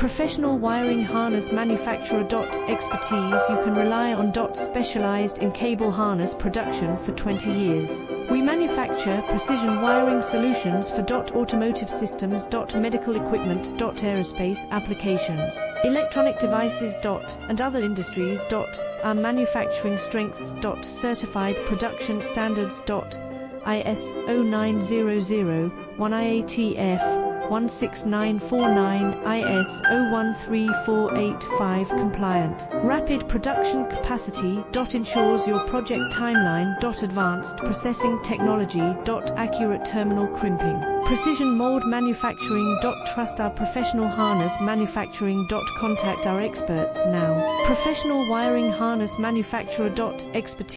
Professional wiring harness manufacturer. Expertise. You can rely on. Specialized in cable harness production for 20 years. We manufacture precision wiring solutions for. Automotive systems. Medical equipment. Aerospace applications. Electronic devices. And other industries. Our manufacturing strengths. Certified production standards. IS9100 1 IATF 16949 IS013485 compliant. Rapid production capacity. Ensures your project timeline. Advanced processing technology. Accurate terminal crimping. Precision mold manufacturing. Trust our professional harness manufacturing. Contact our experts now. Professional wiring harness manufacturer. Expertise.